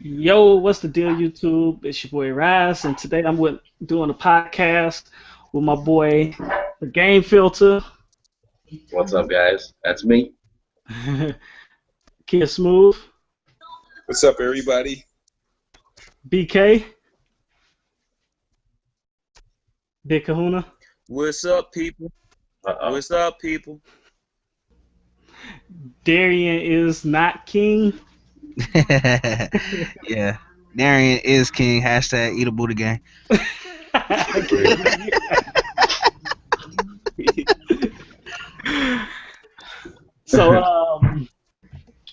Yo, what's the deal, YouTube? It's your boy Raz, and today doing a podcast with my boy, the Game Filter, What's up, guys? That's me. Kid Smooth, What's up, everybody? BK, Big Kahuna, What's up, people? Uh-oh. What's up, people? Darian is not king. Yeah. Darian is king. Hashtag eat a booty gang. So,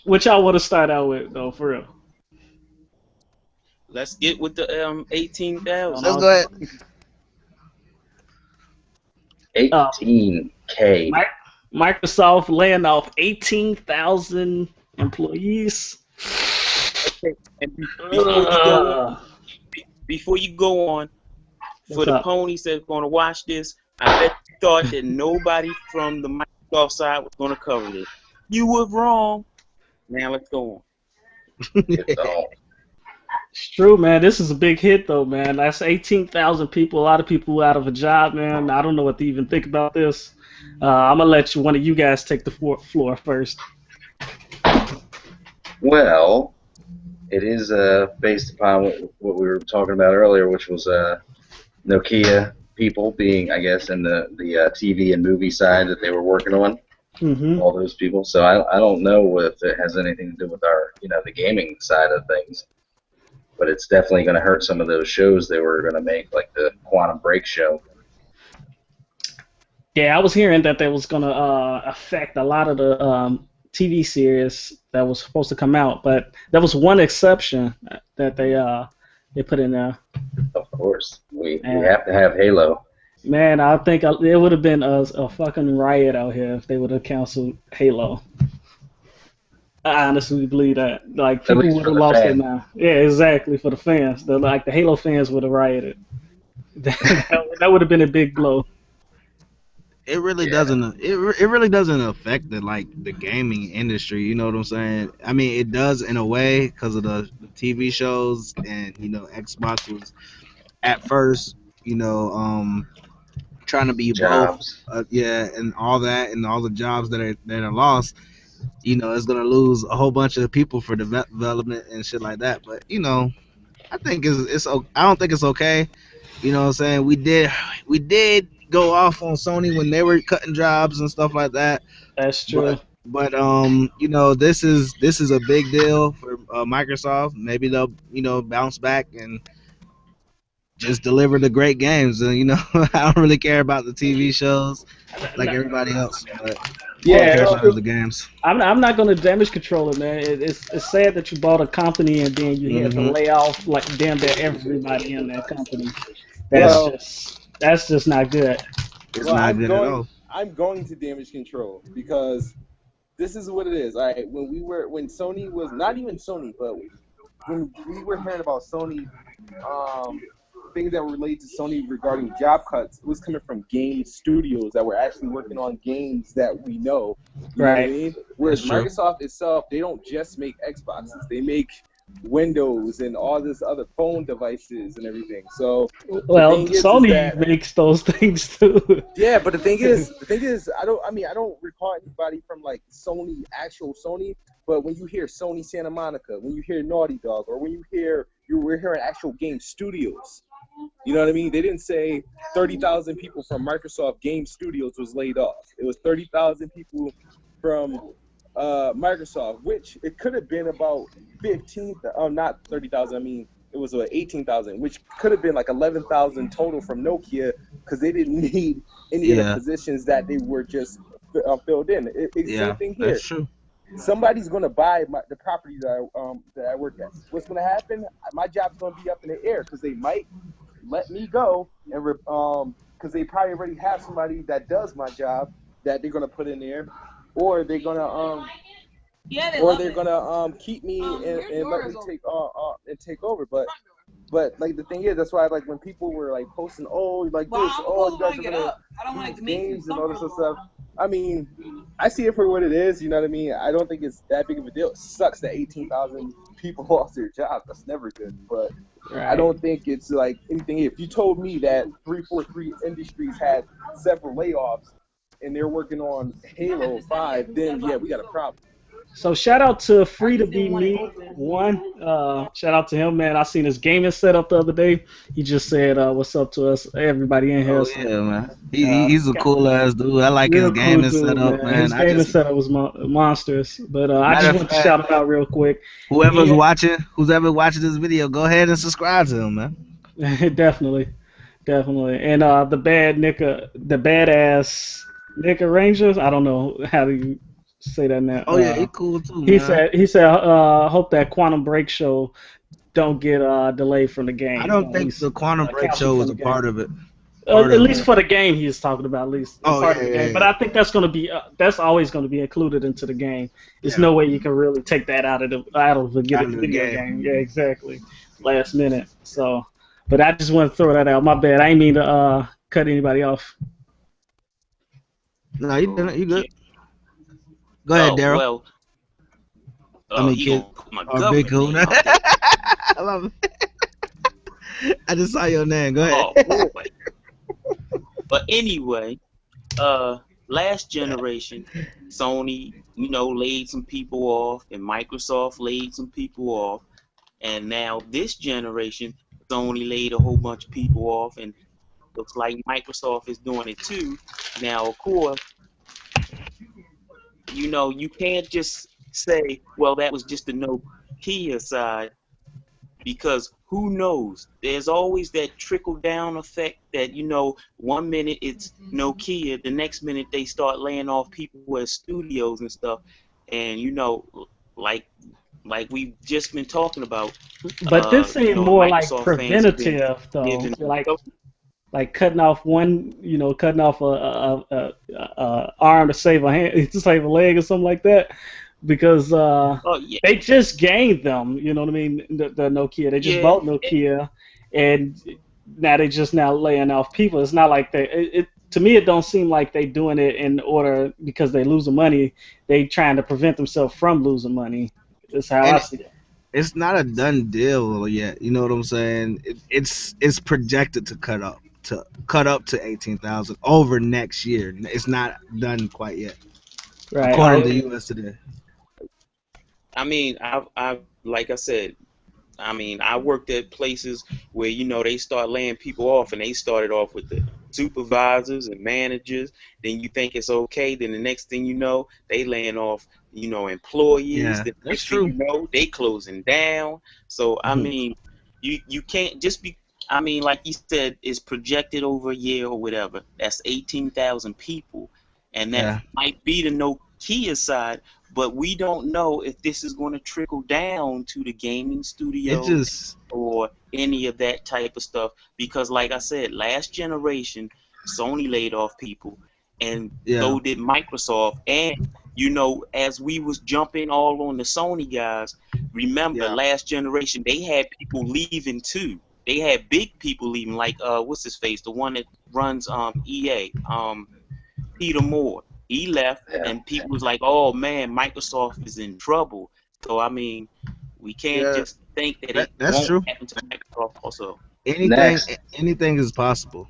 what y'all want to start out with, though, for real? Let's get with the 18,000. Let's go ahead. 18K. Microsoft laying off 18,000 employees. And before you go on, for What's the up? ponies that's going to watch this, I bet you thought that nobody from the Microsoft side was going to cover this. You were wrong. Now let's go on. It's all. It's true, man. This is a big hit, though, man. That's 18,000 people. A lot of people out of a job, man. I don't know what to even think about this. I'm gonna let one of you guys take the floor first. Well, it is based upon what we were talking about earlier, which was Nokia people being, I guess, in the TV and movie side that they were working on. Mm-hmm. All those people. So I don't know if it has anything to do with our, the gaming side of things. But it's definitely going to hurt some of those shows they were going to make, like the Quantum Break show. Yeah, I was hearing that that was gonna affect a lot of the TV series that was supposed to come out, but there was one exception that they put in there. Of course, we And have to have Halo. man, I think it would have been a fucking riot out here if they would have canceled Halo. I honestly believe that. Like At people least would for have the lost it fans. now. Yeah, exactly for the fans. The Halo fans would have rioted. That would have been a big blow. It really Yeah. doesn't. It really doesn't affect the gaming industry. You know what I'm saying? I mean, it does in a way because of the TV shows and Xbox was at first trying to be both. Jobs. Yeah, and all that and all the jobs that are lost. It's gonna lose a whole bunch of people for development and shit like that. But I think I don't think it's okay. You know what I'm saying? We did go off on Sony when they were cutting jobs and stuff like that. That's true. But this is a big deal for Microsoft. Maybe they'll bounce back and just deliver the great games. And I don't really care about the TV shows like everybody else, but all I Yeah, care about is the games. I'm not gonna damage control it, man. It's sad that you bought a company and then you had to Hmm. lay off like damn near everybody in that company. Well, That's just not good. It's well, not good at all. I'm going to damage control because this is what it is. All right, when Sony was not even Sony, but when we were hearing about Sony, um, things that were related to Sony regarding job cuts, it was coming from game studios that were actually working on games that we know. You know what I Right. mean? Whereas That's true. Microsoft itself, they don't just make Xboxes; they make Windows and all this other phone devices and everything. So the Well, thing is Sony that makes those things too. yeah, but the thing is, I don't recall anybody from like Sony, actual Sony. But when you hear Sony Santa Monica, when you hear Naughty Dog, or when we're hearing actual game studios. You know what I mean? They didn't say 30,000 people from Microsoft Game Studios was laid off. It was 30,000 people from Microsoft, which it could have been about 15. Not 30,000. I mean, it was 18,000, which could have been like 11,000 total from Nokia because they didn't need any of the Yeah, positions that they were just filled in. Same yeah, thing here. that's true. Somebody's gonna buy the property that I work at. What's gonna happen? My job's gonna be up in the air because they might let me go and because they probably already have somebody that does my job that they're gonna put in there, or they're gonna keep me and let me take over. But But like the thing is, that's why like when people were like posting, oh like this, oh you guys are gonna lose games and all this other stuff. I mean, I see it for what it is. You know what I mean? I don't think it's that big of a deal. It sucks that 18,000 people lost their jobs. That's never good. But I Right. don't think it's like anything. If you told me that 343 Industries had several layoffs and they're working on Halo 5, then yeah, we got a problem. So shout out to Free to Be Me one. Shout out to him, man. I seen his gaming setup the other day. He just said, "What's up to us, everybody in here?" Oh So yeah, man. uh, He's a cool ass dude. I like his real cool gaming dude, setup, man. man. His I gaming just setup was monstrous. But I matter just of want to fact, shout him out real quick. whoever's He watching, who's ever watching this video, go ahead and subscribe to him, man. definitely, definitely, and the badass Nika Rangers. I don't know how do you say that now. Oh yeah, he cool too, He man. said hope that Quantum Break show don't get delayed from the I game, don't or at think least the Quantum Break canceled show from was the a game. part of it. Part At of least for the game, he is talking about at least a Oh part yeah, of the yeah, game. But yeah. I think that's going to be that's always going to be included into the game. There's Yeah, no way you can really take that out of the out of the video game. game. Yeah, exactly. Last minute. So, but I just want to throw that out. My bad. I ain't mean to cut anybody off. No, you didn't. You good? Okay. Go ahead, Oh Daryl. well. I Oh, mean, he kid gonna put my or Big government name Kahuna. out there. I love it. I just saw your name. Go ahead. Oh boy. But anyway, uh, last generation, Sony, laid some people off, and Microsoft laid some people off, and now this generation, Sony laid a whole bunch of people off, and looks like Microsoft is doing it too. Now, of course, you can't just say, well, that was just the Nokia side, because who knows? There's always that trickle down effect that, 1 minute it's Nokia, the next minute they start laying off people at studios and stuff. And, like like we've just been talking about, But this seemed more like Microsoft fans have been preventative though, giving. like cutting off one, cutting off a arm to save a hand, to save a leg or something like that, because Oh yeah, they just gained them. You know what I mean? The Nokia, they just yeah. bought Nokia, and now they just now laying off people. It's not like to me, it don't seem like they doing it in order because they losing money. They trying to prevent themselves from losing money. That's how I And see it. it's not a done deal yet. You know what I'm saying? It's projected to cut up to 18,000 over next year. It's not done quite yet, Right. according Oh, to US Today. I mean, I like I said, I mean, I worked at places where, they start laying people off, and they started off with the supervisors and managers. Then you think it's okay. Then the next thing you know, they laying off, employees. Yeah, Then the that's next thing true. you know, they closing down. So, I Mhm. mean, you can't just be, I mean, like you said, it's projected over a year or whatever. That's 18,000 people. And that Yeah, might be the Nokia side, but we don't know if this is going to trickle down to the gaming it studios just or any of that type of stuff. Because, like I said, last generation, Sony laid off people, and yeah, so did Microsoft. And as we was jumping all on the Sony guys, remember yeah, last generation they had people leaving too. They had big people leaving, like what's his face, the one that runs EA, Peter Moore. He left, Yeah. and people was like, "Oh man, Microsoft is in trouble." So I mean, we can't yeah. just think that it That's won't true. happen to Microsoft also. Anything, Next, anything is possible.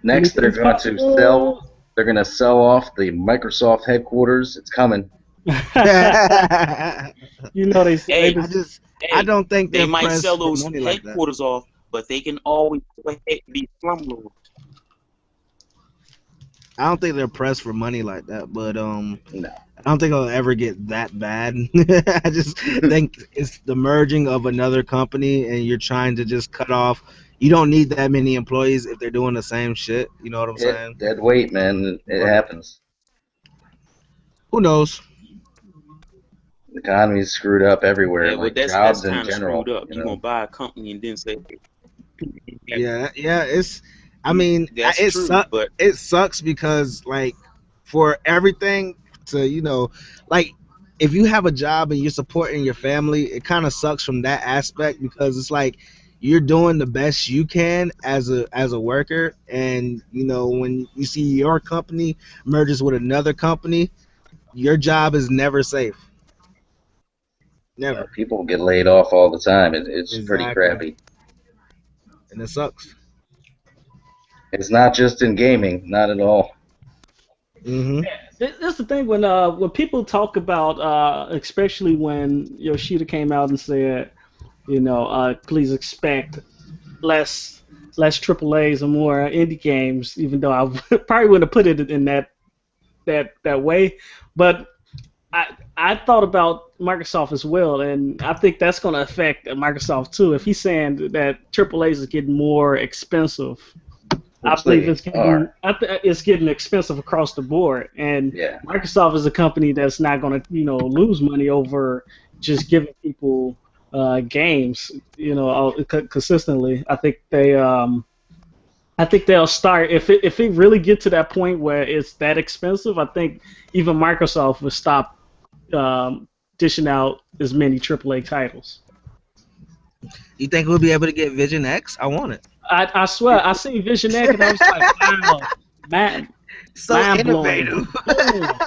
next they're anything's going to possible. sell. They're going to sell off the Microsoft headquarters. It's coming. I They Hey, been just, I hey, don't think they they're might pressed sell for those money like that. headquarters off, but they can always go ahead and be slumlords. I don't think they're pressed for money like that, but No. I don't think it'll ever get that bad. I just think it's the merging of another company, and you're trying to just cut off. You don't need that many employees if they're doing the same shit. You know what I'm saying? Dead weight, man. It But happens. who knows? The economy's screwed up everywhere, Yeah, well, like that's jobs in kind of screwed general. up. You're gonna buy a company and then say, "Yeah, Yeah, yeah. It's. I mean, that's true," but It sucks because like for everything to like if you have a job and you're supporting your family, it kind of sucks from that aspect because it's like you're doing the best you can as a worker, and when you see your company merges with another company, your job is never safe. Never. People get laid off all the time. It's pretty Exactly. crappy. And it sucks. It's not just in gaming, not at all. Hmm. That's the thing when people talk about, especially when Yoshida came out and said, please expect less less triple A's and more indie games, even though I probably wouldn't have put it in that way. But I thought about Microsoft as well, and I think that's going to affect Microsoft too. If he's saying that triple A's is getting more expensive, I Which believe they are. it's getting expensive across the board, and Yeah. Microsoft is a company that's not going to lose money over just giving people games consistently. I think they'll start if it really get to that point where it's that expensive. I think even Microsoft will stop dishing out as many AAA titles. You think we'll be able to get Vision X? I want it. I swear, I seen Vision Egg and I was like, wow, man, So mind blowing. innovative. Yeah.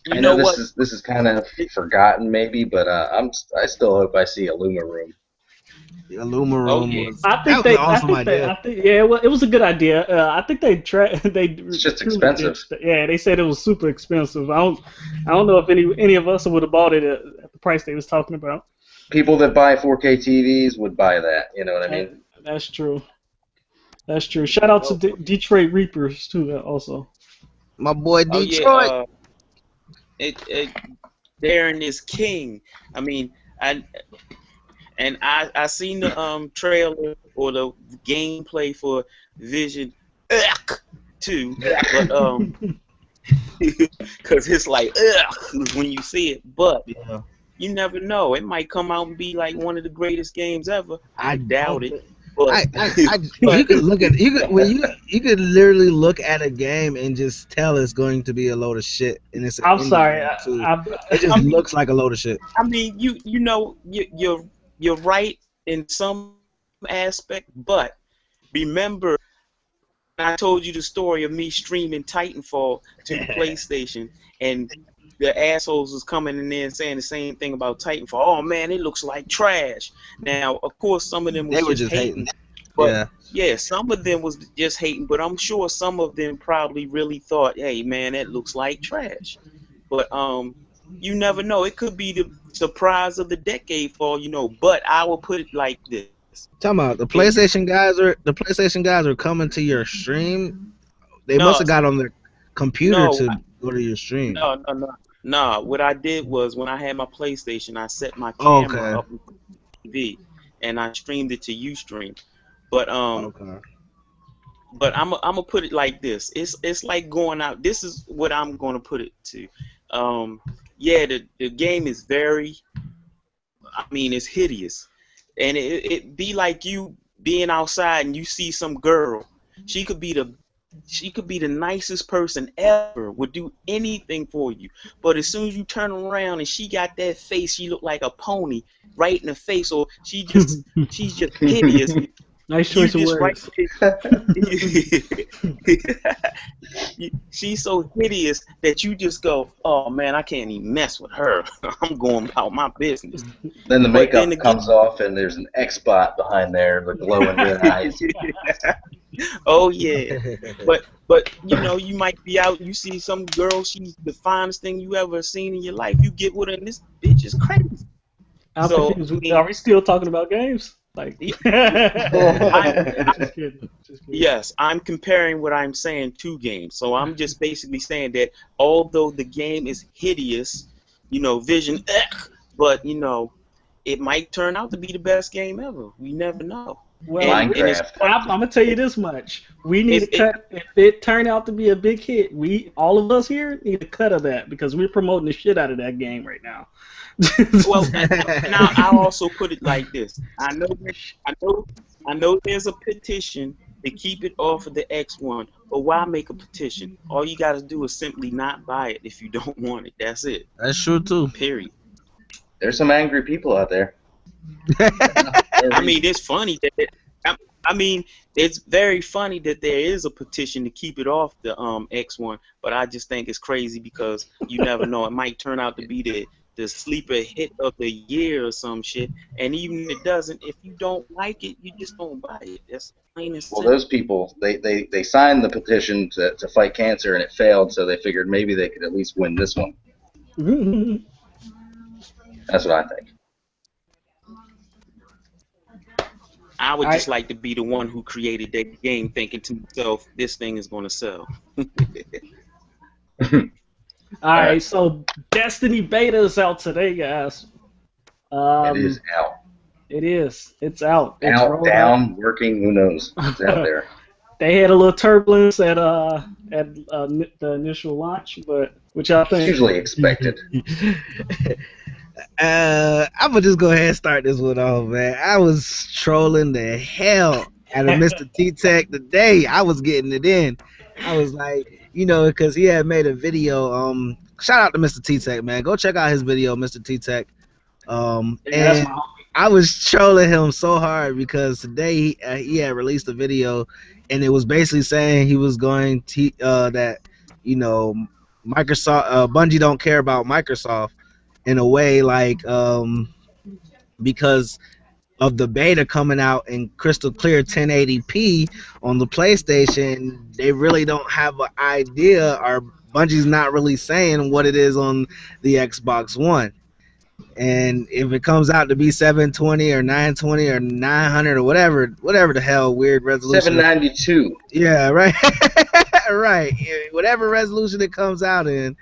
You I know know what? this is kind of forgotten maybe, but I still hope I see a Luma Room. The Oh Room yeah. was I that think was they, an I awesome think they, idea. I think yeah, well, it was a good idea. I think they It's just truly did. expensive. Yeah, they said it was super expensive. I don't know if any of us would have bought it at the price they was talking about. People that buy 4K TVs would buy that. You know what I mean? That's true. That's true. Shout out to Oh, Detroit Reapers too, also. my boy Oh yeah. Detroit. It Darren is king. I mean, I I seen the trailer or the gameplay for Vision 2, but because it's like when you see it, but Yeah. you never know. It might come out and be like one of the greatest games ever. I I doubt don't it, think but you but could look at you could when you could literally look at a game and just tell it's going to be a load of shit, and it's an I'm indie sorry. game too. I, It I just mean, looks like a load of shit. you know you're right in some aspect, but remember I told you the story of me streaming Titanfall to the PlayStation, and the assholes was coming in there and saying the same thing about Titanfall. Oh man, it looks like trash. Now, of course, some of them They was were just just hating. hating, but Yeah. yeah, some of them was just hating. But I'm sure some of them probably really thought, "Hey man, that looks like trash." But you never know. It could be the surprise of the decade for all you know. But I will put it like this: Talking about if you the PlayStation guys are coming to your stream. They must no have got on their computer no to go to your stream. no. What I did was when I had my PlayStation, I set my Oh, camera okay. up on the TV and I streamed it to UStream. But Okay. I'm gonna put it like this. It's like going out. This is what I'm gonna put it to. Um, yeah, the game is very. I mean, it's hideous, and it be like you being outside and you see some girl. She could be the she could be the nicest person ever, would do anything for you. But as soon as you turn around and she got that face, she look like a pony right in the face, or she's just hideous. nice You choice of just right words. she's so hideous that you just go, oh man, I can't even mess with her. I'm going about my business. Then the But then makeup again, comes off and there's an X spot behind there, the glowing green eyes. oh yeah. But you know, you might be out, you see some girl, she's the finest thing you ever seen in your life. You get with her, and this bitch is crazy. I'm So confused. I Are mean, we still talking about games? Like, yeah, I'm just kidding. Just kidding. yes, I'm comparing what I'm saying to games. So I'm just basically saying that although the game is hideous, Vision, but it might turn out to be the best game ever. We never know. Well, And it's Minecraft. I'm gonna tell you this much: we need it's to it, cut. If it turned out to be a big hit, all of us here need a cut of that because we're promoting the shit out of that game right now. well, now I'll also put it like this. I know, I know. There's a petition to keep it off of the X1, but why make a petition? All you got to do is simply not buy it if you don't want it. That's it. That's true too. Period. There's some angry people out there. I mean, it's funny that I mean, it's very funny that there is a petition to keep it off the X1, but I just think it's crazy because you never know. It might turn out to be the sleeper hit of the year or some shit. And even if it doesn't, if you don't like it, you just don't buy it. That's plain and Well, simple. those people, they signed the petition to fight cancer, and it failed, so they figured maybe they could at least win this one. That's what I think. I would I just like to be the one who created that game, thinking to myself, this thing is going to sell. All All right, right, so Destiny beta is out today, guys. it is out. It is. It's out. It's Out, rolled out. down, working, who knows? It's out there. They had a little turbulence at the initial launch, but which I It's think. usually expected. I'm gonna just go ahead and start this one off, man. I was trolling the hell out of Mr. T Tech today. I was getting it in. I was like, because he had made a video. Shout out to Mr. T Tech, man. Go check out his video, Mr. T Tech. Yeah, that's And my homie. I was trolling him so hard because today he had released a video, and it was basically saying he was going to that Microsoft Bungie don't care about Microsoft in a way, like because of the beta coming out in crystal clear 1080p on the PlayStation, they really don't have an idea, or Bungie's not really saying what it is on the Xbox One. And if it comes out to be 720 or 920 or 900 or whatever the hell weird resolution. 792. Yeah, right. Right. Whatever resolution it comes out in,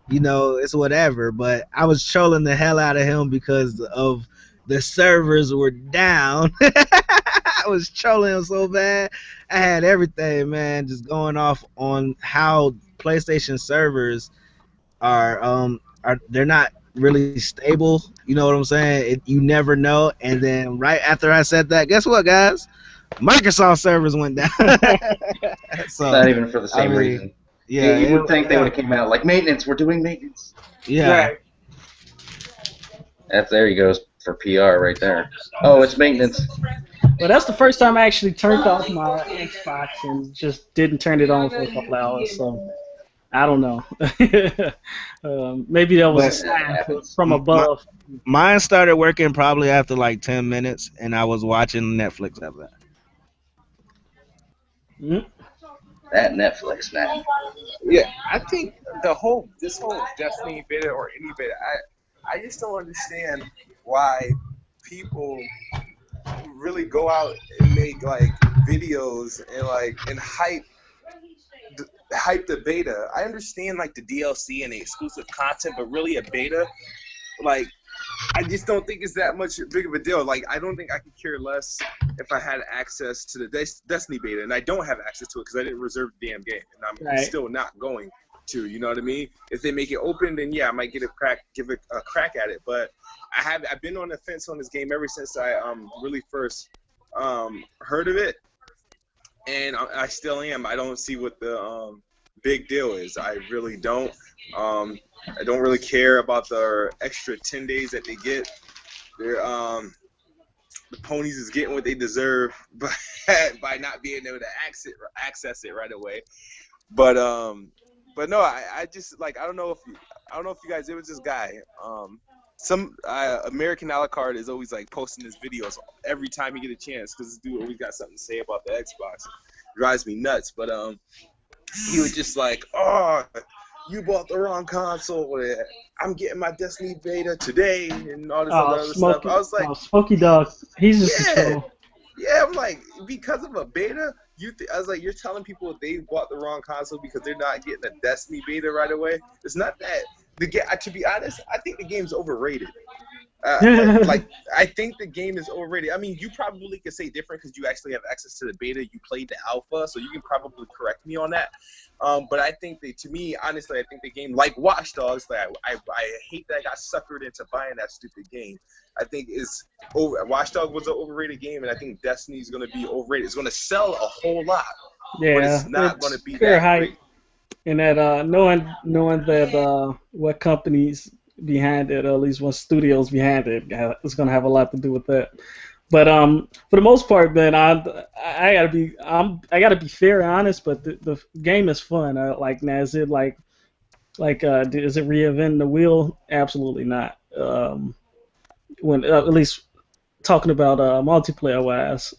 it's whatever. But I was trolling the hell out of him because of the servers were down. I was trolling him so bad. I had everything, man, just going off on how PlayStation servers are they're not really stable. You know what I'm saying? You never know. And then right after I said that, guess what, guys? Microsoft servers went down. So Not even for the same I mean, reason. yeah, You would think they would have came out like maintenance. We're doing maintenance. yeah. Right. There he goes for PR right there. Oh, it's maintenance. But that's the first time I actually turned off my Xbox and just didn't turn it on for a couple hours. So I don't know. Maybe that was a But sign from above. Mine started working probably after like 10 minutes, and I was watching Netflix after that. Mhm. That Netflix, man. Yeah, I think this whole Destiny beta or any beta, I just don't understand why people really go out and make like videos and hype the beta. I understand like the DLC and the exclusive content, but really a beta, like I just don't think it's that much big of a deal. Like I don't think I could care less if I had access to the Destiny beta, and I don't have access to it because I didn't reserve the damn game, and I'm Right. still not going to. You know what I mean? If they make it open, then yeah, I might give it a crack at it. But I've been on the fence on this game ever since I really first heard of it, and I still am. I don't see what the big deal is. I really don't. I don't really care about the extra 10 days that they get. They're the ponies is getting what they deserve by not being able to access it right away. But no, I just like I don't know if you guys, it was this guy. Some American a la carte is always like posting his videos every time he get a chance because this dude always got something to say about the Xbox. It drives me nuts. But he was just like, oh, you bought the wrong console. I'm getting my Destiny beta today and all this other stuff. I was like, Smokey Dog. He's just a yeah, troll. yeah. I'm like, because of a beta, I was like, you're telling people they bought the wrong console because they're not getting a Destiny beta right away. It's not that. To be honest, I think the game's overrated. Like, I think the game is overrated. I mean, you probably could say different because you actually have access to the beta. You played the alpha, so you can probably correct me on that. But I think to me, honestly, I think the game, like Watch Dogs, like I hate that I got suckered into buying that stupid game. I think Watch Dogs was an overrated game, and I think Destiny's going to be overrated. It's going to sell a whole lot, but Yeah, it's not going to be fair that hype. great. And that knowing that what companies behind it, or at least what studios behind it, it's gonna have a lot to do with that. But for the most part, man, I gotta be fair and honest. But the game is fun. Like now, is it is it reinventing the wheel? Absolutely not. When at least talking about multiplayer wise,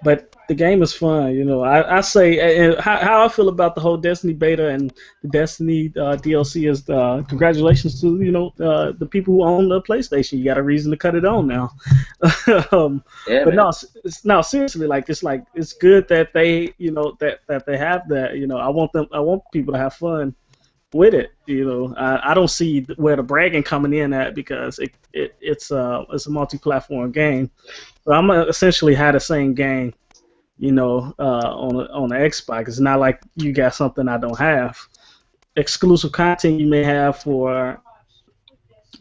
but the game is fun. I say and how I feel about the whole Destiny beta and the Destiny DLC is congratulations to the people who own the PlayStation. You got a reason to cut it on now. Yeah, But no, man. no, seriously, it's good that they that they have that. I want people to have fun with it. I don't see where the bragging coming in at because it's a multi-platform game. So I'm gonna essentially have the same game, on the Xbox. It's not like you got something I don't have. Exclusive content you may have for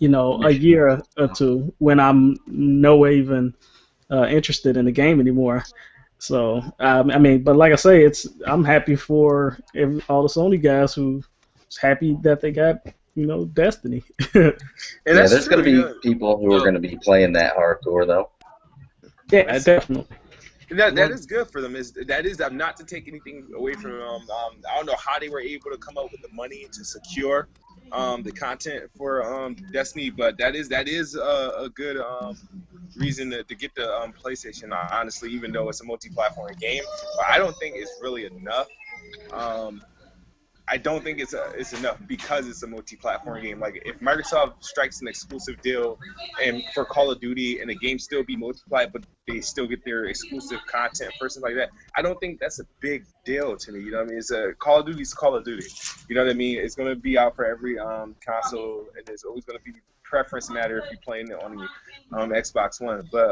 a year or two when I'm nowhere even interested in the game anymore. So I mean, but like I say, I'm happy for all the Sony guys who's happy that they got Destiny. And Yeah, that's there's going true. to be people who are Yo, going to be playing that hardcore though. Yeah, definitely. And that is good for them. That is not to take anything away from them. I don't know how they were able to come up with the money to secure the content for Destiny, but that is a good reason to get the PlayStation. Honestly, even though it's a multi-platform game, but I don't think it's really enough. Um, I don't think it's enough because it's a multi-platform game. Like if Microsoft strikes an exclusive deal and for Call of Duty and the game still be multiplied, but they still get their exclusive content first and like that, I don't think that's a big deal to me. You know what I mean? It's a Call of Duty's Call of Duty. You know what I mean? It's gonna be out for every console, and there's always gonna be preference matter if you're playing it on the Xbox One. But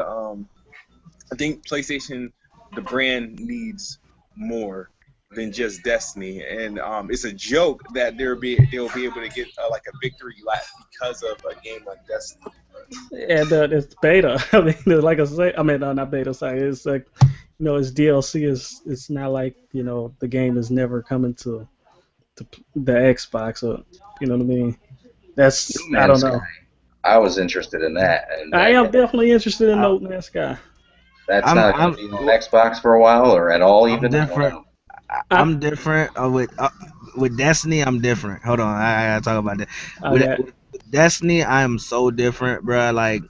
I think PlayStation, the brand needs more than just Destiny, and it's a joke that they'll be able to get like a victory lap because of a game like Destiny. And it's beta. I mean, like I say, I mean, not beta. Sorry, it's like it's DLC. It's not like the game is never coming to the Xbox or what I mean. No That's I Man's don't Sky. know. I was interested in I that am game. definitely interested in I, No Man's Sky. That's I'm not going to I'm be on Xbox for a while or at all I'm even. I don't different. know. I I'm different with Destiny. I'm different. Hold on, I gotta talk about that. okay. With Destiny, I am so different, bro. Like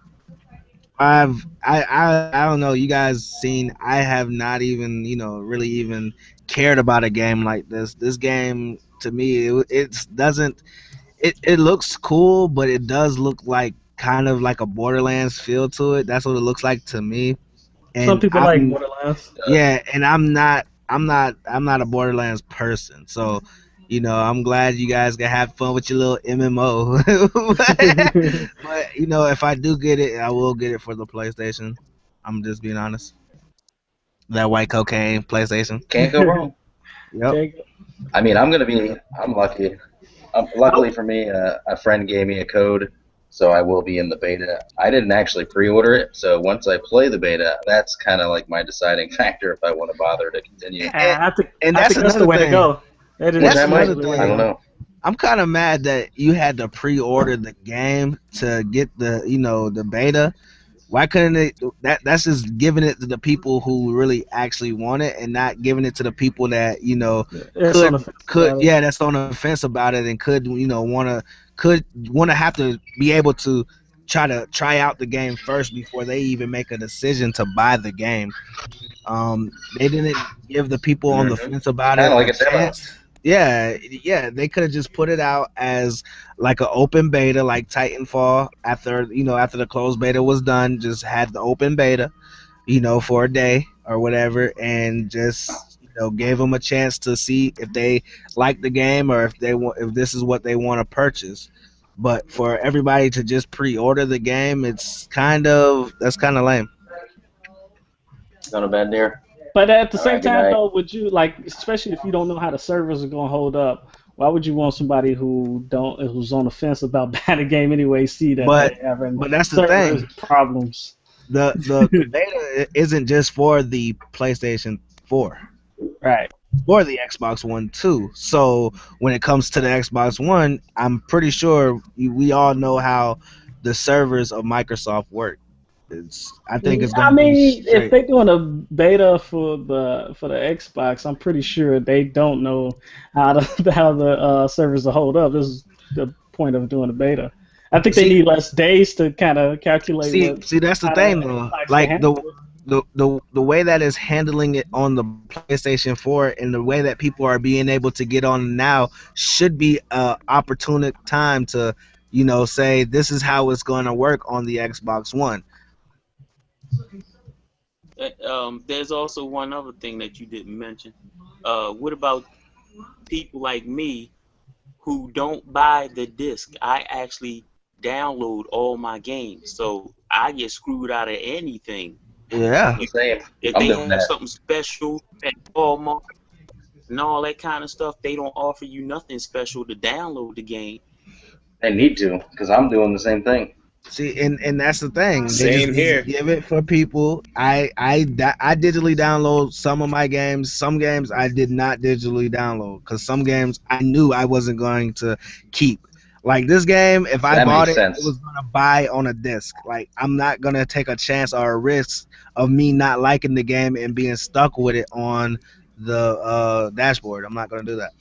I don't know. You guys seen? I have not even really even cared about a game like this. This game to me, it doesn't. It looks cool, but it does look like kind of like a Borderlands feel to it. That's what it looks like to me. Some And people like I'm Borderlands. Uh, yeah, and I'm not a Borderlands person. So, I'm glad you guys can have fun with your little MMO. But if I do get it, I will get it for the PlayStation. I'm just being honest. That white cocaine PlayStation. can't go wrong. Yep. Okay. I mean, I'm lucky. Luckily for me, a friend gave me a code, so I will be in the beta. I didn't actually pre-order it, so once I play the beta, that's kind of like my deciding factor if I want to bother to continue. And, and I that's think that's the another way to thing. go. That And is Which that's I might. another definitely the way to I don't thing. go. know. I'm kind of mad that you had to pre-order the game to get the beta. Why couldn't it? That's just giving it to the people who really actually want it, and not giving it to the people that It's on the could fence about it. yeah, that's on the fence about it, and could want to have to be able to try out the game first before they even make a decision to buy the game. They didn't give the people on the fence It's about kind it of like a a demo. chance. Yeah, yeah, they could have just put it out as like an open beta, like Titanfall. After the closed beta was done, just had the open beta, for a day or whatever, and just gave them a chance to see if they like the game or if this is what they want to purchase. But for everybody to just pre-order the game, that's kind of lame. Going to bed, dear. But at the All same right. Good time, night. though, would you like, especially if you don't know how the servers are gonna hold up, why would you want somebody who's on the fence about buying the game anyway, see that But they're having but that's the servers thing. problems? The beta isn't just for the PlayStation 4, Right. for the Xbox One too. So when it comes to the Xbox One, I'm pretty sure we all know how the servers of Microsoft work. I think it's I gonna be mean, if straight. they're doing a beta for the Xbox, I'm pretty sure they don't know how the how the servers will hold up. This is the point of doing a beta. I think they See, need less days to kind of calculate see, that's the how the thing though. Xbox can Like handle it. the way that is handling it on the PlayStation 4 and the way that people are being able to get on now should be a opportune time to, say this is how it's going to work on the Xbox One. There's also one other thing that you didn't mention. What about people like me who don't buy the disc? I actually download all my games, so I get screwed out of anything. Yeah. The same. If I'm they doing have that. something special at Walmart and all that kind of stuff, they don't offer you nothing special to download the game. They need to, because I'm doing the same thing. See, and that's the thing. They just Same need to here. give it for people. I digitally download some of my games. Some games I did not digitally download because some games I knew I wasn't going to keep. Like this game, if I That bought makes it, it sense. was gonna buy on a disc. Like I'm not gonna take a chance or a risk of me not liking the game and being stuck with it on the dashboard. I'm not gonna do that.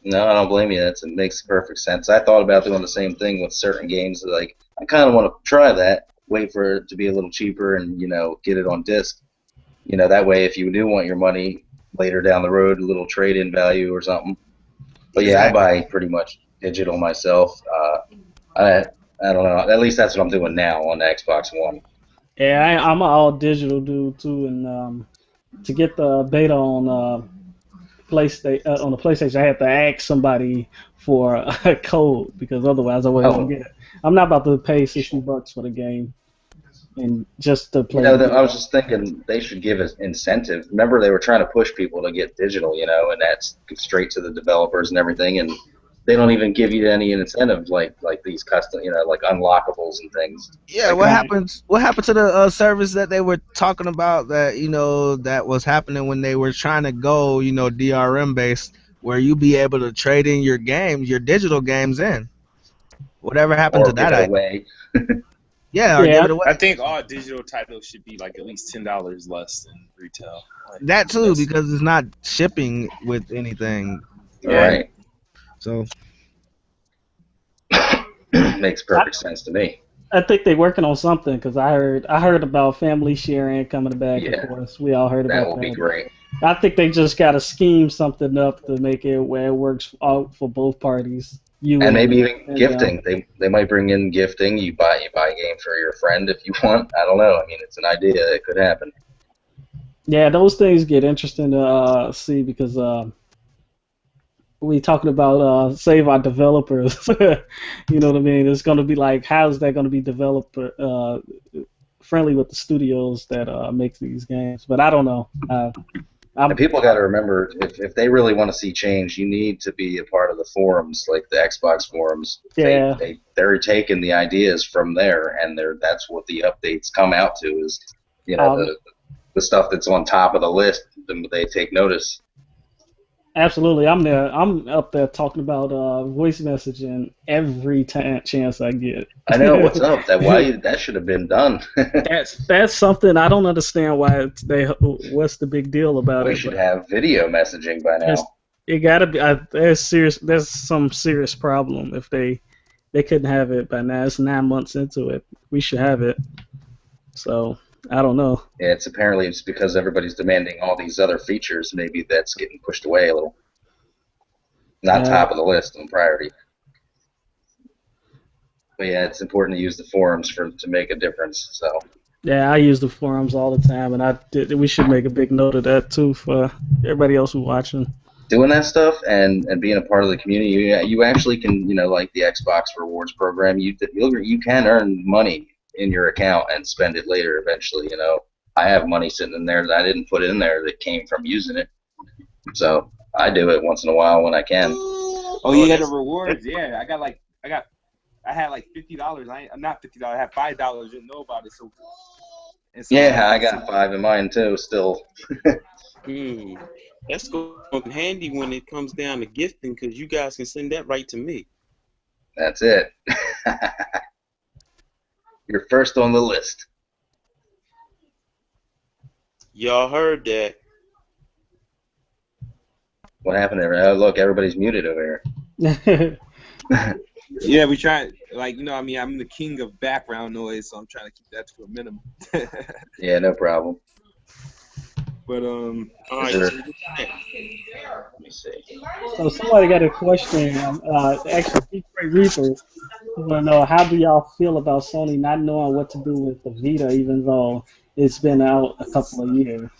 No, I don't blame you. It makes perfect sense. I thought about doing the same thing with certain games. Like, I kind of want to try that, wait for it to be a little cheaper, and get it on disc. That way, if you do want your money later down the road, a little trade-in value or something. But yeah, I Exactly. buy pretty much digital myself. I I don't know. At least that's what I'm doing now on the Xbox One. Yeah, I'm an all digital dude too, and to get the beta on the PlayStation, I had to ask somebody for a code because otherwise I wasn't gonna Oh, get it. I'm not about to pay $60 for the game and just to play the I was beta. just thinking they should give us incentive. Remember, they were trying to push people to get digital, and that's straight to the developers and everything, and they don't even give you any incentive like these custom, like unlockables and things. Yeah, Like, what come on. Right. happens? What happened to the service that they were talking about that that was happening when they were trying to go DRM based, where you be able to trade in your games, your digital games in. Whatever happened to Or that give it idea? away. Yeah, or give Yeah, it away. I think all digital titles should be like at least $10 less than retail. Like That too, that's because it's not shipping with anything. yeah. Um, Right. so Makes I, perfect sense to me. I think they're working on something because I heard about family sharing coming back. Of Yeah, course, we all heard that about will be that. great. I think they just got to scheme something up to make it where it works out for both parties, you And maybe and even and them. gifting. They might bring in gifting. You buy a game for your friend if you want. I don't know. I mean, it's an idea. It could happen. Yeah, those things get interesting to see because we talking about save our developers. You know what I mean? It's going to be like, how's that going to be developer friendly with the studios that make these games? But I don't know. And I'm people got to remember, if they really want to see change, you need to be a part of the forums, like the Xbox forums. Yeah. They're taking the ideas from there, and that's what the updates come out to is, Um, the stuff that's on top of the list. They take notice. Absolutely, I'm there. I'm up there talking about voice messaging every chance I get. I know what's up. That should have been done. That's something I don't understand why what's the big deal about We it, should but have video messaging by it's now. it gotta be. There's some serious problem if they couldn't have it by now. It's 9 months into it. We should have it. So I don't know. It's because everybody's demanding all these other features. Maybe that's getting pushed away a little. Not Yeah, top of the list on priority. But yeah, it's important to use the forums to make a difference. So yeah. I use the forums all the time, and we should make a big note of that too for everybody else who's watching. doing that stuff and being a part of the community, you actually can, like the Xbox rewards program, you can earn money in your account and spend it later eventually. I have money sitting in there that I didn't put in there that came from using it. So I do it once in a while when I can. Oh Oh, yeah, the that's rewards. Yeah, I had like $50. I'm not $50. I had $5. Didn't know about it. Yeah, I got 5 in mine too still. hmm, that's going to be handy when it comes down to gifting because you guys can send that right to me. That's it. You're first on the list. Y'all heard that. What happened there? Oh, look, everybody's muted over Yeah, here. Yeah, we try. Like I mean, I'm the king of background noise, so I'm trying to keep that to a minimum. Yeah, no problem. But All Is right, there? so what's next? Let me see. so somebody got a question. Actually, Detroit Reaper want to know, how do y'all feel about Sony not knowing what to do with the Vita, even though it's been out a couple of years?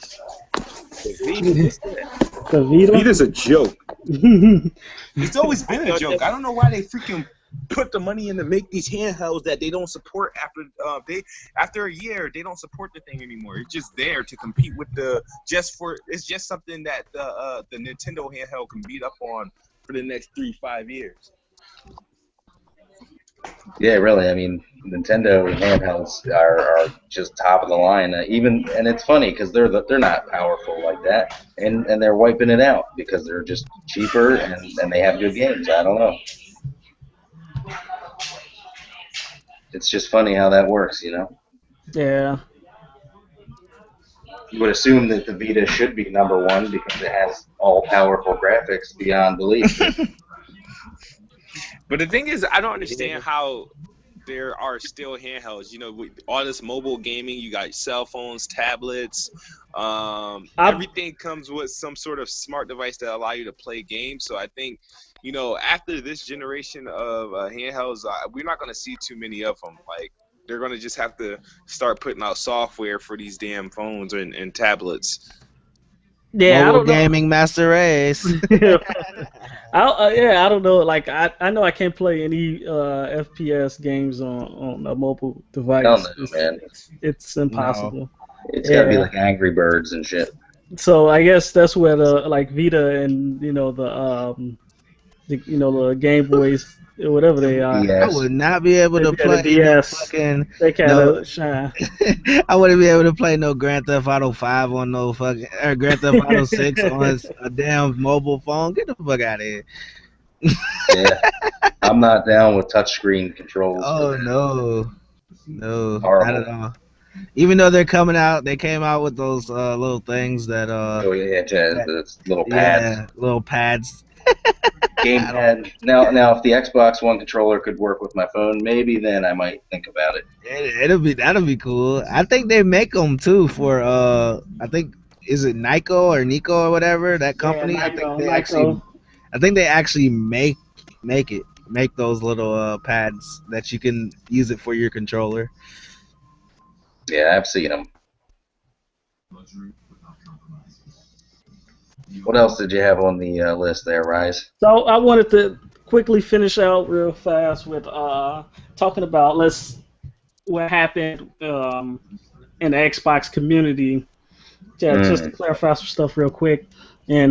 the Vita, The what's that? Vita? Vita's a joke. Yeah, It's always I been a thought joke. that I don't know why they freaking put the money in to make these handhelds that they don't support after a year. They don't support the thing anymore. It's just there to compete with it's just something that the Nintendo handheld can beat up on for the next 3-5 years. Yeah, really. I mean, Nintendo handhelds are just top of the line. And it's funny because they're not powerful like that, and they're wiping it out because they're just cheaper and they have good games. I don't know. It's just funny how that works, you know. You would assume that the Vita should be number one because it has all powerful graphics beyond belief. But the thing is, I don't yeah. understand how there are still handhelds. With all this mobile gaming, you got cell phones, tablets. I Everything comes with some sort of smart device that allow you to play games. So I think, after this generation of handhelds, we're not going to see too many of them. Like they're going to just have to start putting out software for these damn phones and tablets. yeah, I Mobile don't know. gaming master race. Yeah, I don't know. Like I know I can't play any FPS games on a mobile Hell no, device. man. It's No. impossible. It's got to be Yeah. like Angry Birds and shit. So I guess that's where the like Vita and the Game Boys or whatever they are. I Yes. would not be able to Yeah, the play no DS. fucking They no. kinda shine. I wouldn't be able to play no Grand Theft Auto 5 on no fucking or Grand Theft Auto 6 on a damn mobile phone. Get the fuck out of here. Yeah. I'm not down with touchscreen controls for Oh that. no, no, not at Horrible. all. Even though they came out with those little things that Oh yeah, that the little pads, yeah, little pads. I don't. gamepad. Now, if the Xbox One controller could work with my phone, maybe then I might think about it. That'll be cool. I think they make them too for I think is it Nico or Nico or whatever that Yeah, company. Nyko. I think they actually make those little pads that you can use it for your controller. Yeah, I've seen them. What else did you have on the list there, Rise? So I wanted to quickly finish out real fast with talking about let's what happened in the Xbox community. Yeah, just to Mm. clarify some stuff real quick, and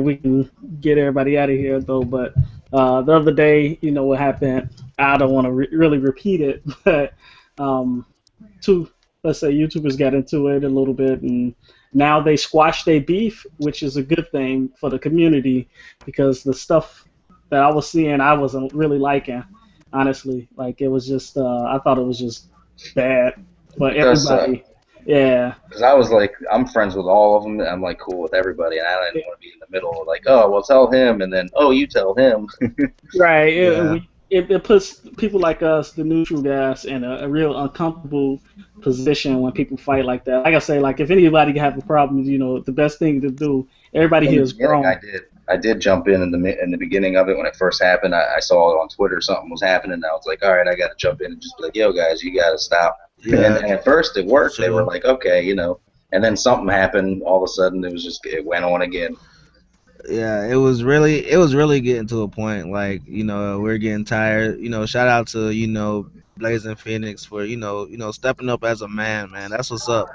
we can get everybody out of here though. But the other day, you know what happened. I don't want to really repeat it, but um, two, let's say YouTubers got into it a little bit, and now they squash their beef, which is a good thing for the community because the stuff that I was seeing, I wasn't really liking, honestly. Like it was just, I thought it was just bad for It does suck. everybody. Yeah. Because I was like, I'm friends with all of them. And I'm like cool with everybody, and I didn't want to be in the middle. Like, oh, well, tell him, and then, oh, you tell him. Right. Yeah. It puts people like us, the neutral guys, in a real uncomfortable position when people fight like that. Like I say, like if anybody have a problem, the best thing to do. Everybody In here the is beginning, grown. I did jump in the beginning of it when it first happened. I saw it on Twitter, something was happening. And I was like, all right, I got to jump in and just be like, yo, guys, you got to stop. And, Yeah. and at first it For worked. They were sure. like, okay, And then something happened. All of a sudden, it went on again. Yeah, it was really getting to a point like we're getting tired. Shout out to Blazing Phoenix for stepping up as a man, man. That's what's up.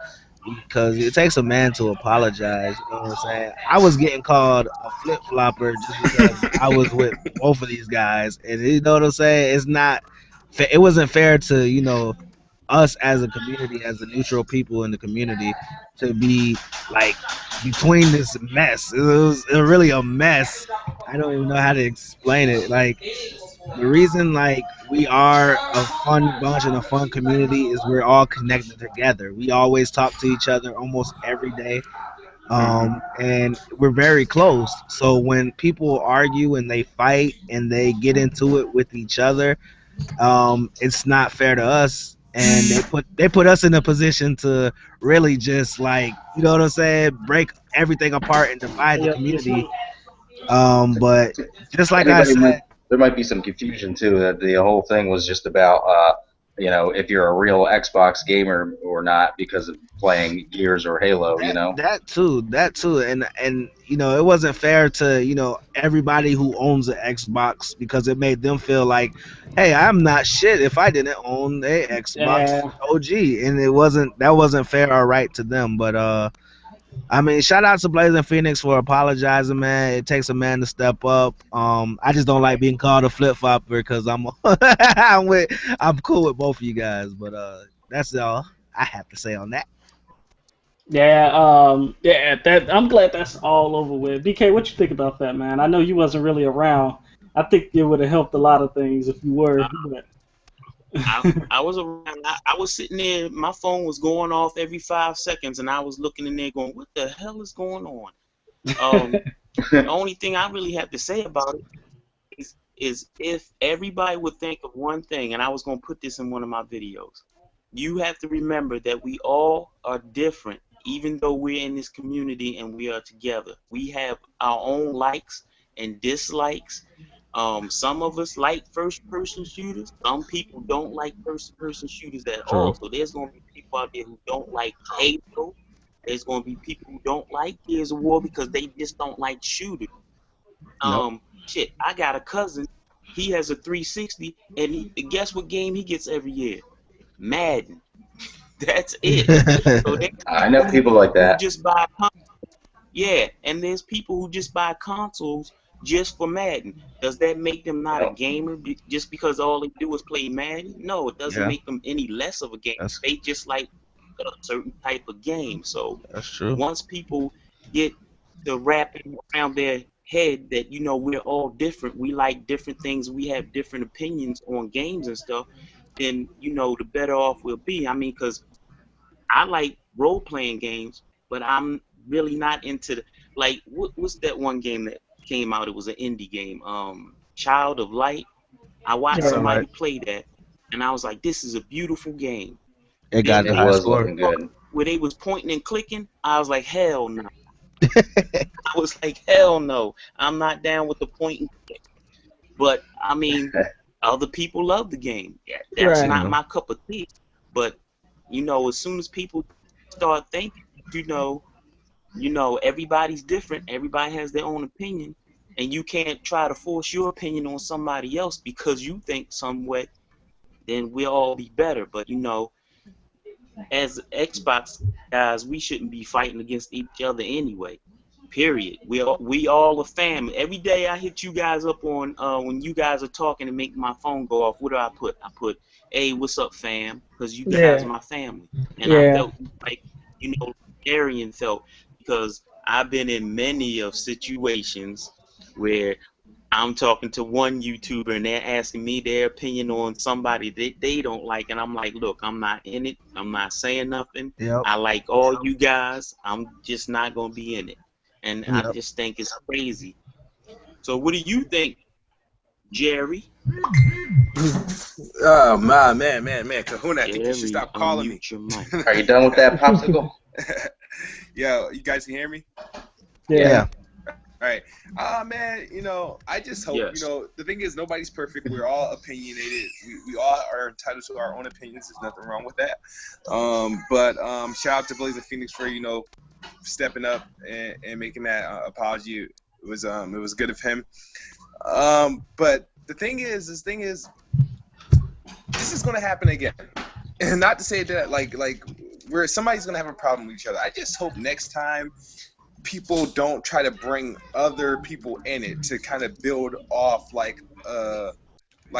Because it takes a man to apologize. You know what I'm saying? I was getting called a flip flopper just because I was with both of these guys, and you know what I'm saying? It's not. It wasn't fair to us as a community, as the neutral people in the community, to be like between this mess. It was really a mess. I don't even know how to explain it. Like the reason like we are a fun bunch and a fun community is we're all connected together. We always talk to each other almost every day. Hmm. And we're very close. So when people argue and they fight and they get into it with each other, it's not fair to us. And they put us in a position to really just like, you know what I'm saying, break everything apart and divide the Yep, yes, sir. community. But just like I Anybody might said, there might be some confusion too that the whole thing was just about if you're a real Xbox gamer or not because of playing Gears or Halo. that too, and it wasn't fair to everybody who owns an Xbox because it made them feel like, hey, I'm not shit if I didn't own a Xbox Yeah, OG, and that wasn't fair or right to them. But I mean, shout out to Blazing Phoenix for apologizing, man. It takes a man to step up. I just don't like being called a flip flopper because I'm cool with both of you guys, but that's all I have to say on that. yeah, yeah. That I'm glad that's all over with. BK, what you think about that, man? I know you wasn't really around. I think it would have helped a lot of things if you were, but I was around. I was sitting there. My phone was going off every 5 seconds, and I was looking in there going, "What the hell is going on?" The only thing I really have to say about it is if everybody would think of one thing, and I was going to put this in one of my videos. You have to remember that we all are different, even though we're in this community and we are together. We have our own likes and dislikes. Some of us like first person shooters. Some people don't like first person shooters at all. True. So there's going to be people out there who don't like Halo. There's going to be people who don't like Gears of War because they just don't like shooters. Yep. Shit, I got a cousin. He has a 360, and guess what game he gets every year? Madden. That's it. So there's I know people people like who that. just buy, yeah, and there's people who just buy consoles just for Madden. Does that make them not a Yep. gamer just because all they do is play Madden? No, it doesn't Yeah, make them any less of a gamer. that's They just like a certain type of game. So that's true. once people get to wrapping around their head that we're all different, we like different things, we have different opinions on games and stuff, then the better off we'll be. I mean, because I like role playing games, but I'm really not into like what's that one game that came out? It was an indie game, Child of Light. I watched Sound yeah, right. somebody play that, and I was like, this is a beautiful game. It got Then the It they high was took score. looking part good. where they was pointing and clicking. I was like, hell no. I was like, hell no. I'm not down with the point and click. But I mean, other people love the game. Yeah, that's right. not Yeah, my cup of tea. But as soon as people start thinking, everybody's different. Everybody has their own opinion, and you can't try to force your opinion on somebody else because you think some way. Then we'll all be better. But as Xbox guys, we shouldn't be fighting against each other anyway. Period. We all a family. Every day I hit you guys up on when you guys are talking and make my phone go off. What do I put? I put, "Hey, what's up, fam?" Because you guys Yeah, are my family, and I yeah, felt like Arian felt because I've been in many of situations where I'm talking to one YouTuber and they're asking me their opinion on somebody that they don't like, and I'm like, look, I'm not in it. I'm not saying nothing. yep, I like all you guys. I'm just not gonna be in it, and I yep. just think it's crazy. So, what do you think, Jerry? Oh man, Kahuna, I think you should Jerry, stop calling me. unmute your mic. Are you done with that popsicle? Yo, you guys can hear me? yeah, Yeah, All right. Man, I just hope, Yes. the thing is nobody's perfect. We're all opinionated. We all are entitled to our own opinions. There's nothing wrong with that. But shout out to Blazer Phoenix for, stepping up and making that apology. It was good of him. But this is gonna happen again. And not to say that like where somebody's gonna have a problem with each other. I just hope next time people don't try to bring other people in it to kind of build off like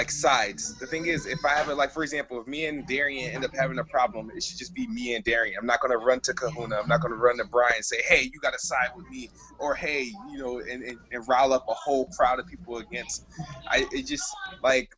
sides. The thing is, if I have it, like for example, if me and Darian end up having a problem, it should just be me and Darian. I'm not gonna run to Kahuna. I'm not gonna run to Brian and say, hey, you gotta side with me, or hey, and rile up a whole crowd of people against. It just like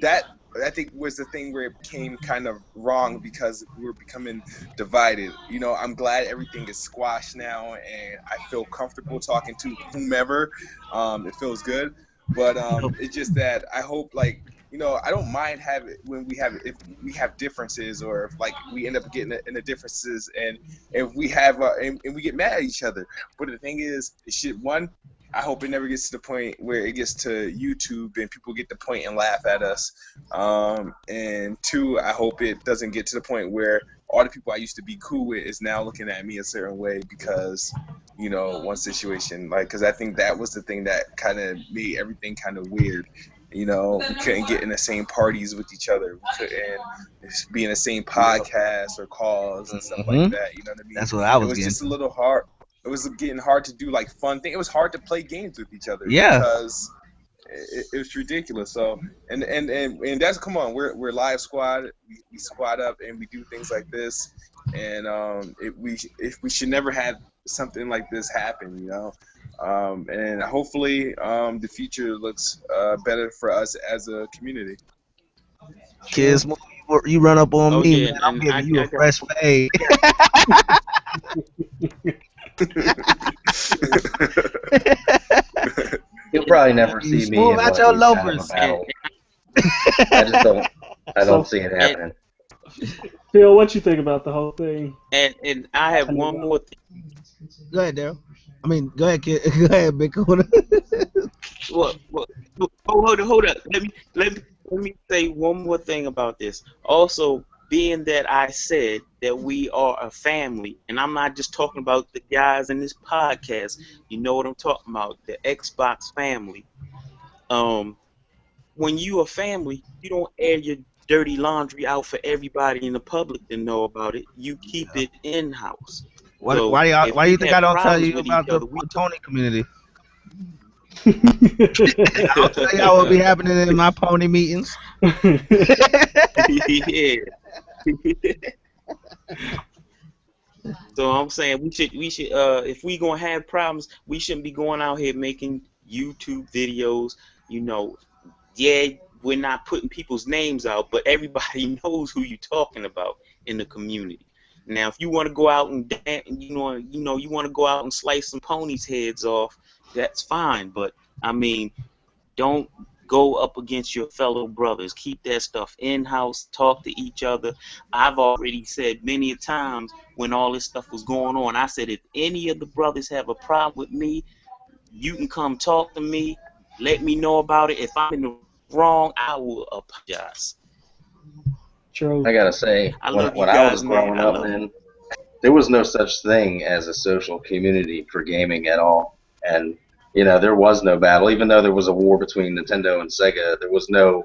that. I think was the thing where it became kind of wrong because we were becoming divided. You know, I'm glad everything is squashed now, and I feel comfortable talking to whomever. It feels good, but it's just that I hope like. You know, I don't mind having when we have if we have differences or if like we end up getting in the differences and if we have and we get mad at each other. But the thing is, it should one. I hope it never gets to the point where it gets to YouTube and people get the point and laugh at us. And two, I hope it doesn't get to the point where all the people I used to be cool with is now looking at me a certain way because, you know, one situation. Like, because I think that was the thing that kind of made everything kind of weird. You know, we couldn't get in the same parties with each other. We couldn't be in the same podcasts or calls and stuff like that. You know what I mean? That's what I was It was getting. just a little hard. It was getting hard to do like fun things. It was hard to play games with each other Yeah. because it was ridiculous. So and that's come on. We're live squad. We squad up and we do things like this. And if we should never have something like this happen, you know. And hopefully the future looks better for us as a community. Kids, you run up on Oh me, yeah, man. I'm and giving you I a got fresh fade. You'll probably never You see me smooth in out one your of these kind of a lovers. battle. I just don't. I So, don't see it happening. Phil, what you think about the whole thing? and I have Happening one now? more thing. Go ahead, Daryl. I mean, go ahead, kid. Go ahead, Big Kuna. Well, hold up. Let me say one more thing about this. Also, being that I said that we are a family, and I'm not just talking about the guys in this podcast. You know what I'm talking about? The Xbox family. Um, when you a family, you don't air your dirty laundry out for everybody in the public to know about it. You keep it in house. So if Why we you think I have don't tell problems you with each about the other, we pony community? Yeah. I'll tell y'all what be happening in my pony meetings. yeah. So I'm saying we should if we gonna have problems, we shouldn't be going out here making YouTube videos. You know, yeah, we're not putting people's names out, but everybody knows who you're talking about in the community. Now, if you want to go out and you want to go out and slice some ponies' heads off, that's fine. But I mean, don't go up against your fellow brothers. Keep that stuff in house. Talk to each other. I've already said many a times when all this stuff was going on, I said if any of the brothers have a problem with me, you can come talk to me. Let me know about it. If I'm in the wrong, I will apologize. True. I gotta say, I when love you when I was guys, man. growing I up, love you. man, there was no such thing as a social community for gaming at all. And there was no battle, even though there was a war between Nintendo and Sega. There was no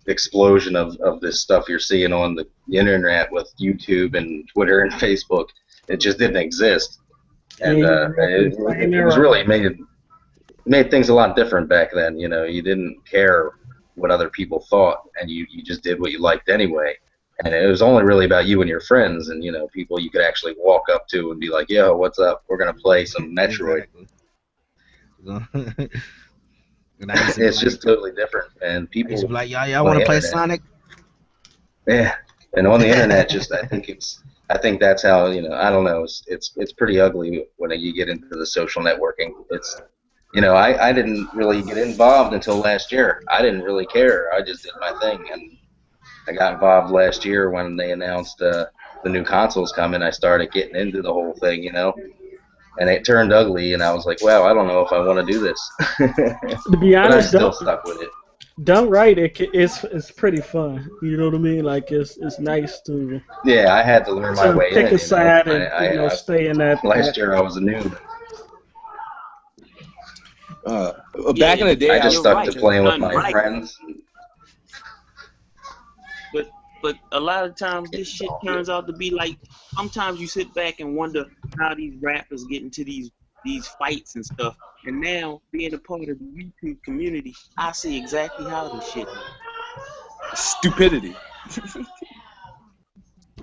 explosion of this stuff you're seeing on the internet with YouTube and Twitter and Facebook. It just didn't exist, Yeah, and you grew up in the same it was era, really man. made things a lot different back then. You didn't care what other people thought, and you just did what you liked anyway. And it was only really about you and your friends, and people you could actually walk up to and be like, "Yo, what's up? We're gonna play some Metroid." Exactly. And I used to be It's like, just totally different, and people y'all on want the to play internet, Sonic? yeah, and on the internet, just I think that's how I don't know. It's pretty ugly when you get into the social networking. I didn't really get involved until last year. I didn't really care. I just did my thing, and I got involved last year when they announced the new consoles coming. I started getting into the whole thing, and it turned ugly, and I was like, wow, I don't know if I want to do this. To be But I honest, still stuck with it. done right, it's pretty fun. You know what I mean? Like it's nice Yeah, I had to learn my to way pick in, a side and I stay in that. last year I was a noob. Yeah, Back in the day, I I just you're was stuck to right. playing with Done my right. friends. But a lot of times this shit turns out to be like sometimes you sit back and wonder how these rappers get into these fights and stuff. And now being a part of the YouTube community, I see exactly how this shit happens. stupidity.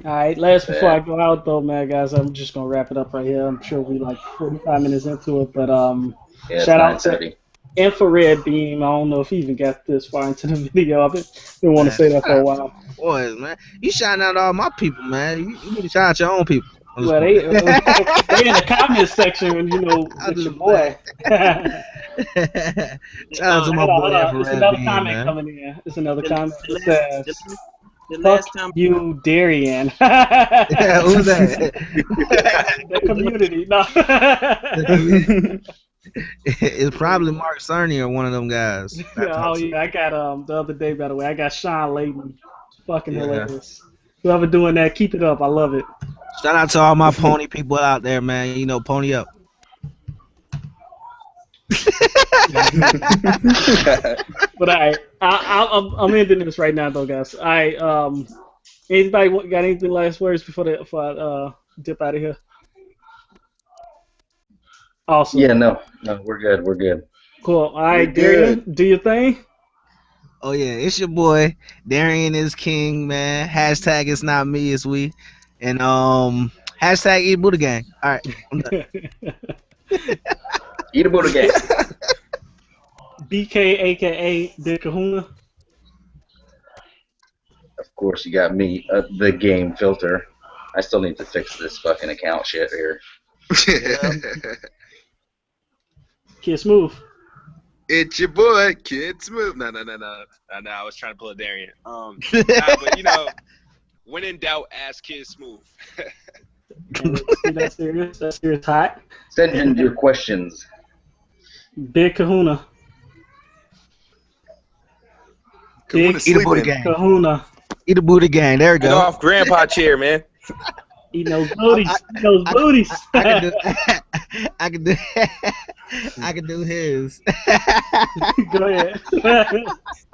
All right, last before Yeah. I go out though, man, guys, I'm just gonna wrap it up right here. I'm sure we like 45 minutes into it, but Yeah, it's shout out to 9:30. infrared beam. I don't know if he even got this far into the video. I've been want to Man, say that shout for a out to while. my boys, man. You shouting out all my people, man. You need to shout out your own people. I'm just Well, playing. they they in the comments section, I'm with your just boy. shout out to my Hold boy on. It's Infrared another Beam, comment man. coming in. It's another The, comment. the It last the, says, the "Fuck last time you, Darian." Who's that? The community. No. The community. It's probably Mark Cerny or one of them guys. That Oh types of, yeah, I got the other day, by the way, I got Sean Layden. Fucking yeah. hilarious. Whoever doing that, keep it up. I love it. Shout out to all my pony people out there, man. You know, pony up. But I'm ending this right now, though, guys. Anybody got anything last words before I dip out of here? Awesome. Yeah, no, we're good. We're good. Cool. All We're right, good. Darian, do your thing. Oh yeah, it's your boy Darian is king, man. Hashtag it's not me, it's we, and hashtag eat Buddha gang. All right, I'm done. Eat a Buddha gang. BK, aka Big Kahuna. Of course, you got me, the game filter. I still need to fix this fucking account shit here. Kid Smooth. It's your boy, Kid Smooth. No. I was trying to pull a Darian. But when in doubt, ask Kid Smooth. See, that's serious. That's serious. Hot. Send in your questions. Big Kahuna. Big Eat a Buddha Sleeping. gang. Kahuna. Eat a Buddha gang. There we Get go. off grandpa chair, man. Eating those booties. Eating those booties. I can do. I can do. I can do his. Go ahead.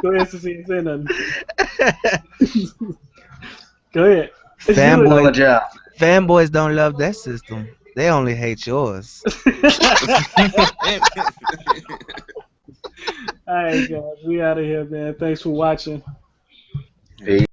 Go ahead, Cecilia. Say nothing. Go ahead. It's you. On the Fanboys, job. fanboys don't love that system. They only hate yours. All right, guys. We out of here, man. Thanks for watching. Peace.